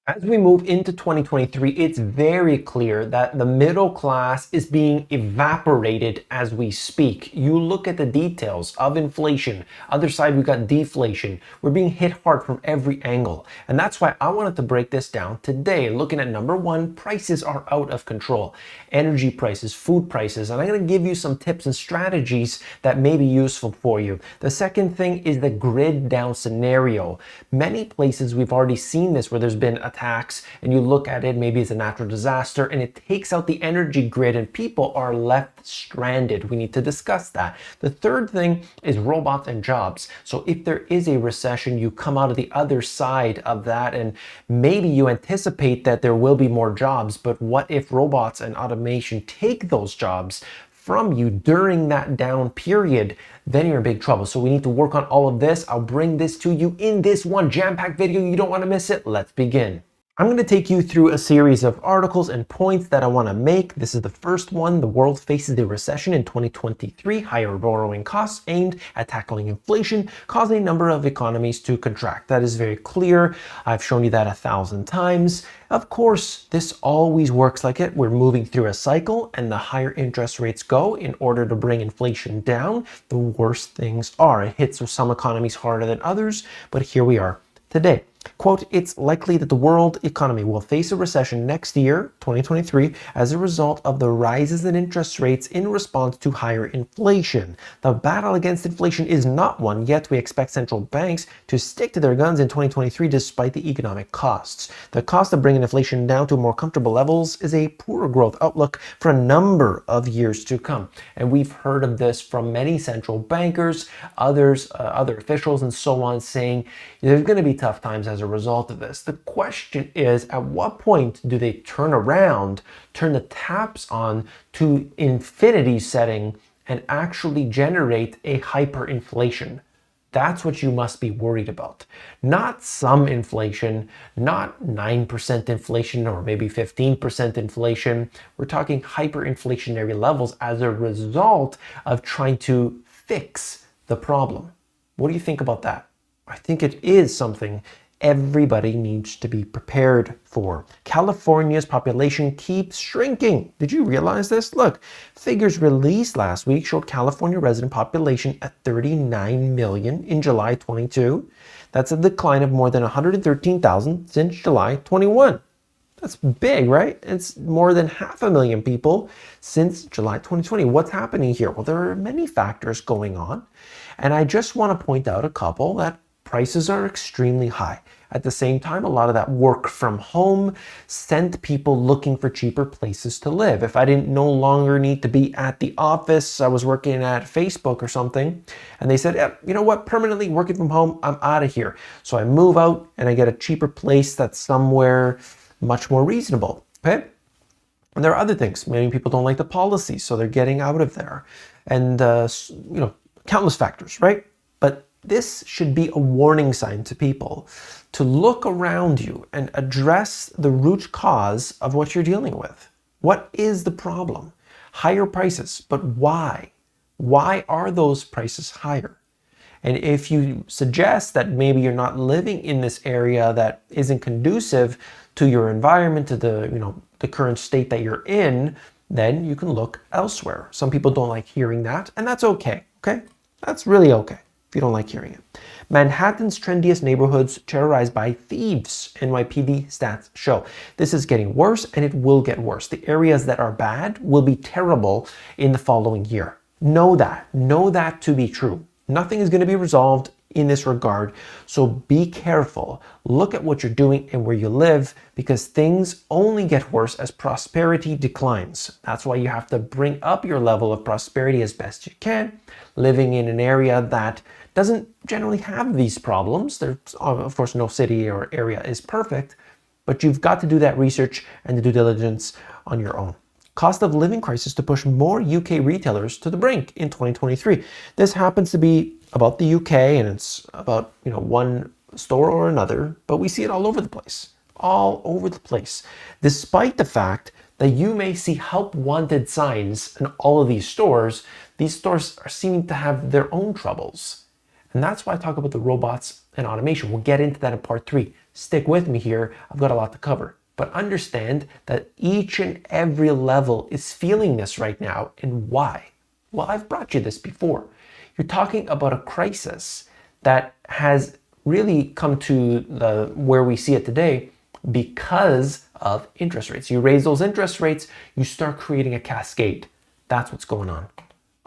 As we move into 2023, it's very clear that the middle class is being evaporated as we speak. You look at the details of inflation. Other side, we've got deflation. We're being hit hard from every angle. And that's why I wanted to break this down today, looking at number one, prices are out of control. Energy prices, food prices, and I'm going to give you some tips and strategies that may be useful for you. The second thing is the grid down scenario. Many places we've already seen this where there's been attacks and you look at it, maybe it's a natural disaster and it takes out the energy grid and people are left stranded. We need to discuss that. The third thing is robots and jobs. So if there is a recession, you come out of the other side of that and maybe you anticipate that there will be more jobs, but what if robots and automation take those jobs from you during that down period? Then you're in big trouble. So we need to work on all of this. I'll bring this to you in this one jam-packed video. You don't want to miss it. Let's begin. I'm going to take you through a series of articles and points that I want to make. This is the first one. The world faces a recession in 2023. Higher borrowing costs aimed at tackling inflation cause a number of economies to contract. That is very clear. I've shown you that 1,000 times. Of course, this always works like it. We're moving through a cycle, and the higher interest rates go in order to bring inflation down, the worse things are. It hits some economies harder than others, but here we are today. Quote, it's likely that the world economy will face a recession next year, 2023, as a result of the rises in interest rates in response to higher inflation. The battle against inflation is not won, yet we expect central banks to stick to their guns in 2023 despite the economic costs. The cost of bringing inflation down to more comfortable levels is a poorer growth outlook for a number of years to come. And we've heard of this from many central bankers, others, other officials, and so on, saying there's going to be tough times as a result of this. The question is, at what point do they turn around, turn the taps on to infinity setting and actually generate a hyperinflation? That's what you must be worried about. Not some inflation, not 9% inflation or maybe 15% inflation. We're talking hyperinflationary levels as a result of trying to fix the problem. What do you think about that? I think it is something everybody needs to be prepared for. California's population keeps shrinking. Did you realize this? Look, figures released last week showed California resident population at 39 million in July 22. That's a decline of more than 113,000 since July 21. That's big, right? It's more than 500,000 people since July 2020. What's happening here? Well, there are many factors going on, and I just want to point out a couple. That prices are extremely high. At the same time, a lot of that work from home sent people looking for cheaper places to live. If I didn't no longer need to be at the office, I was working at Facebook or something, and they said, yeah, you know what, permanently working from home, I'm out of here. So I move out and I get a cheaper place that's somewhere much more reasonable, okay? And there are other things. Many people don't like the policies, so they're getting out of there. And, countless factors, right? But this should be a warning sign to people to look around you and address the root cause of what you're dealing with. What is the problem? Higher prices, but why? Why are those prices higher? And if you suggest that maybe you're not living in this area that isn't conducive to your environment, to the current state that you're in, then you can look elsewhere. Some people don't like hearing that, and that's okay, okay? That's really okay if you don't like hearing it. Manhattan's trendiest neighborhoods terrorized by thieves, NYPD stats show. This is getting worse, and it will get worse. The areas that are bad will be terrible in the following year. Know that to be true. Nothing is going to be resolved in this regard, so be careful. Look at what you're doing and where you live, because things only get worse as prosperity declines. That's why you have to bring up your level of prosperity as best you can, living in an area that doesn't generally have these problems. There's, of course, no city or area is perfect, but you've got to do that research and the due diligence on your own. Cost of living crisis to push more UK retailers to the brink in 2023. This happens to be about the UK, and it's about one store or another, but we see it all over the place. All over the place. Despite the fact that you may see help wanted signs in all of these stores are seeming to have their own troubles. And that's why I talk about the robots and automation. We'll get into that in part 3. Stick with me here. I've got a lot to cover. But understand that each and every level is feeling this right now. And why? Well, I've brought you this before. You're talking about a crisis that has really come to where we see it today because of interest rates. You raise those interest rates, you start creating a cascade. That's what's going on.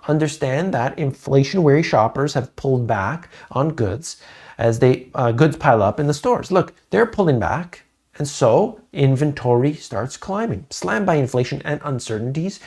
Understand that inflation-wary shoppers have pulled back on goods as goods pile up in the stores. Look, they're pulling back, and so inventory starts climbing. Slammed by inflation and uncertainties,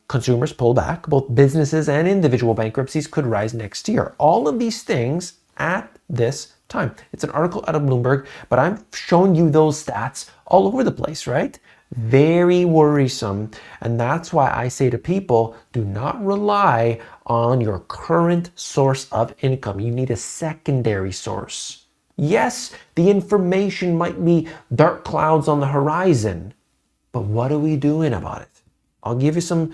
consumers pull back. Both businesses and individual bankruptcies could rise next year. All of these things at this time. It's an article out of Bloomberg, but I'm showing you those stats all over the place, right? Very worrisome. And that's why I say to people, do not rely on your current source of income. You need a secondary source. Yes, the information might be dark clouds on the horizon, but what are we doing about it? I'll give you some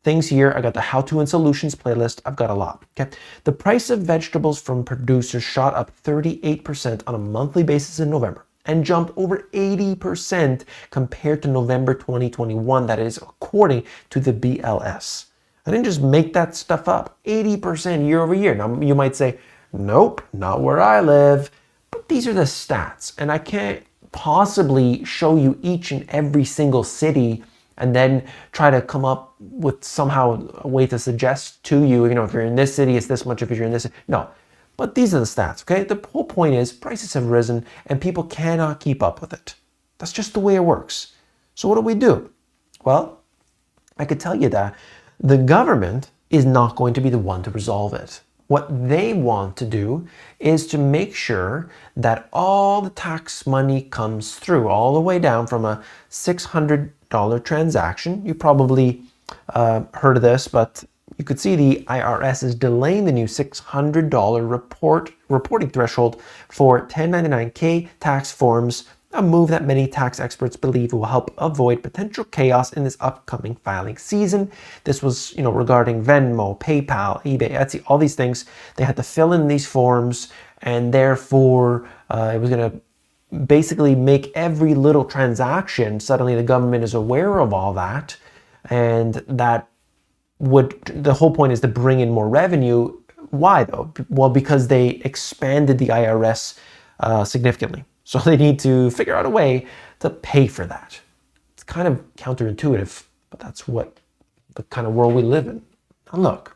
things here. I got the how-to and solutions playlist. I've got a lot. Okay. The price of vegetables from producers shot up 38% on a monthly basis in November and jumped over 80% compared to November 2021. That is according to the BLS. I didn't just make that stuff up. 80% year over year. Now you might say, nope, not where I live. But these are the stats, and I can't possibly show you each and every single city and then try to come up with somehow a way to suggest to you, if you're in this city, it's this much. If you're in this, no. But these are the stats, okay? The whole point is prices have risen and people cannot keep up with it. That's just the way it works. So what do we do? Well, I could tell you that the government is not going to be the one to resolve it. What they want to do is to make sure that all the tax money comes through, all the way down from a $600 transaction. You probably heard of this, but you could see the IRS is delaying the new $600 reporting threshold for 1099-K tax forms, a move that many tax experts believe will help avoid potential chaos in this upcoming filing season. This was, regarding Venmo, PayPal, eBay, Etsy, all these things. They had to fill in these forms, and therefore it was going to basically make every little transaction, suddenly the government is aware of all that, and that the whole point is to bring in more revenue. Why though? Well, because they expanded the IRS significantly. So they need to figure out a way to pay for that. It's kind of counterintuitive, but that's what the kind of world we live in. Now look,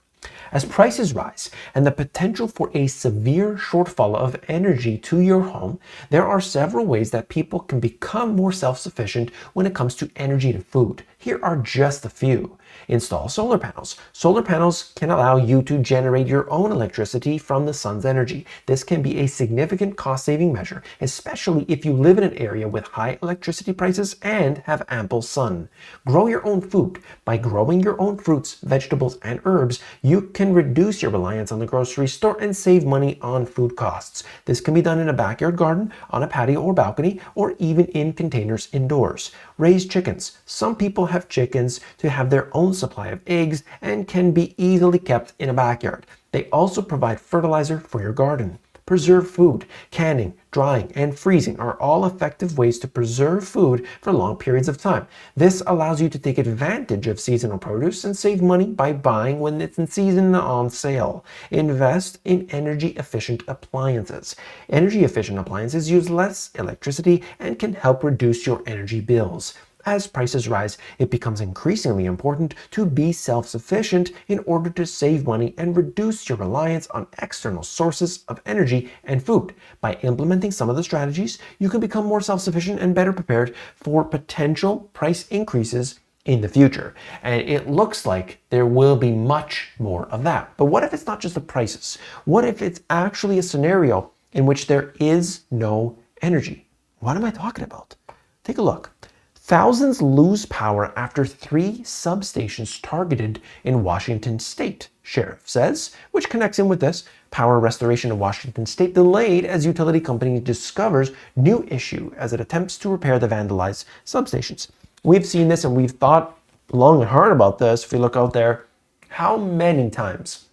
as prices rise and the potential for a severe shortfall of energy to your home, there are several ways that people can become more self-sufficient when it comes to energy and food. Here are just a few. Install solar panels. Solar panels can allow you to generate your own electricity from the sun's energy. This can be a significant cost-saving measure, especially if you live in an area with high electricity prices and have ample sun. Grow your own food. By growing your own fruits, vegetables, and herbs, you can reduce your reliance on the grocery store and save money on food costs. This can be done in a backyard garden, on a patio or balcony, or even in containers indoors. Raise chickens. Some people have chickens to have their own supply of eggs and can be easily kept in a backyard. They also provide fertilizer for your garden. Preserve food. Canning, drying, and freezing are all effective ways to preserve food for long periods of time. This allows you to take advantage of seasonal produce and save money by buying when it's in season and on sale. Invest in energy-efficient appliances. Energy-efficient appliances use less electricity and can help reduce your energy bills. As prices rise, it becomes increasingly important to be self-sufficient in order to save money and reduce your reliance on external sources of energy and food. By implementing some of the strategies, you can become more self-sufficient and better prepared for potential price increases in the future. And it looks like there will be much more of that. But what if it's not just the prices? What if it's actually a scenario in which there is no energy? What am I talking about? Take a look. Thousands lose power after 3 substations targeted in Washington state, sheriff says, which connects in with this. Power restoration in Washington state delayed as utility company discovers new issue as it attempts to repair the vandalized substations. We've seen this and we've thought long and hard about this. If you look out there, how many times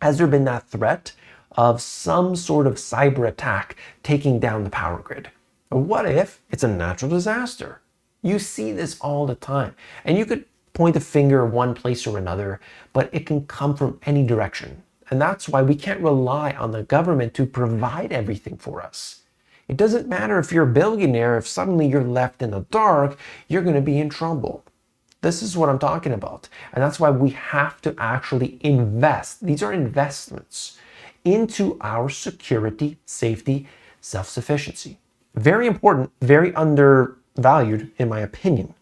has there been that threat of some sort of cyber attack taking down the power grid? Or what if it's a natural disaster? You see this all the time. And you could point a finger one place or another, but it can come from any direction. And that's why we can't rely on the government to provide everything for us. It doesn't matter if you're a billionaire, if suddenly you're left in the dark, you're going to be in trouble. This is what I'm talking about. And that's why we have to actually invest. These are investments into our security, safety, self-sufficiency. Very important, very undervalued in my opinion.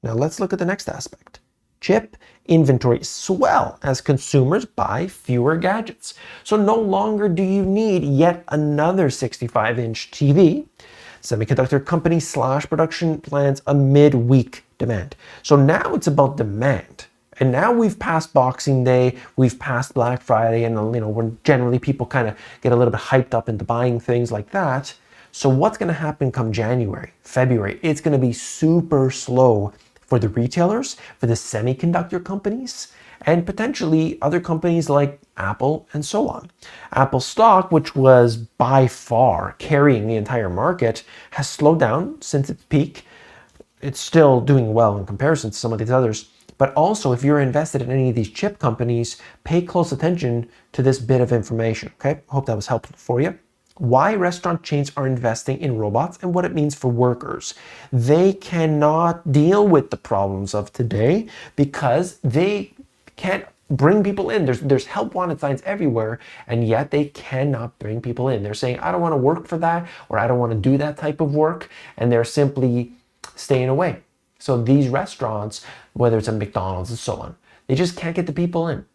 Now let's look at the next aspect. Chip inventory swell as consumers buy fewer gadgets. So no longer do you need yet another 65-inch TV. Semiconductor company slash production plans a midweek demand. So now it's about demand. And now we've passed Boxing Day, we've passed Black Friday, and when generally people kind of get a little bit hyped up into buying things like that. So what's going to happen come January, February? It's going to be super slow for the retailers, for the semiconductor companies, and potentially other companies like Apple and so on. Apple stock, which was by far carrying the entire market, has slowed down since its peak. It's still doing well in comparison to some of these others. But also, if you're invested in any of these chip companies, pay close attention to this bit of information, okay? I hope that was helpful for you. Why restaurant chains are investing in robots and what it means for workers. They cannot deal with the problems of today because they can't bring people in. There's help wanted signs everywhere, and yet they cannot bring people in. They're saying, I don't want to work for that, or I don't want to do that type of work, and they're simply staying away. So these restaurants, whether it's a McDonald's and so on, they just can't get the people in.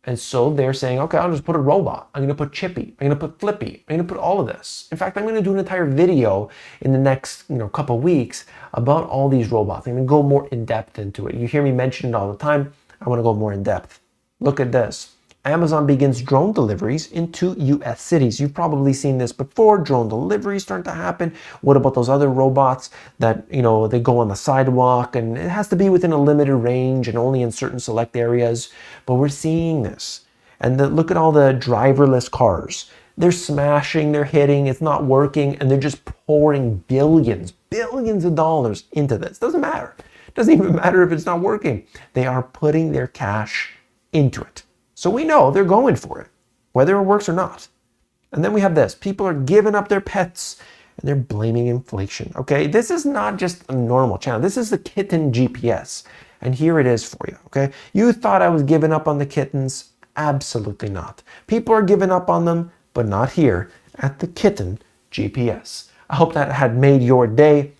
And so they're saying, okay, I'll just put a robot. I'm going to put Chippy. I'm going to put Flippy. I'm going to put all of this. In fact, I'm going to do an entire video in the next couple of weeks about all these robots. I'm going to go more in depth into it. You hear me mention it all the time. I want to go more in depth. Look at this. Amazon begins drone deliveries into US cities. You've probably seen this before. Drone deliveries starting to happen. What about those other robots that, they go on the sidewalk, and it has to be within a limited range and only in certain select areas. But we're seeing this. And look at all the driverless cars. They're smashing, they're hitting, it's not working, and they're just pouring billions of dollars into this. Doesn't matter. Doesn't even matter if it's not working. They are putting their cash into it. So we know they're going for it, whether it works or not. And then we have this. People are giving up their pets and they're blaming inflation. Okay, this is not just a normal channel. This is the kitten GPS. And here it is for you, okay? You thought I was giving up on the kittens? Absolutely not. People are giving up on them, but not here at the kitten GPS. I hope that had made your day.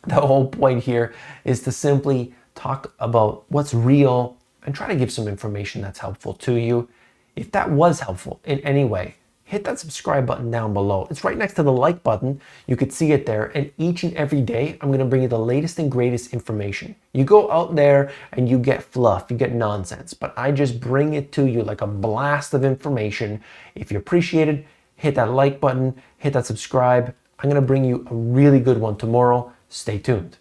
The whole point here is to simply talk about what's real and try to give some information that's helpful to you. If that was helpful in any way, hit that subscribe button down below. It's right next to the like button. You could see it there. And each and every day, I'm going to bring you the latest and greatest information. You go out there and you get fluff, you get nonsense, but I just bring it to you like a blast of information. If you appreciate it, hit that like button, hit that subscribe. I'm going to bring you a really good one tomorrow. Stay tuned.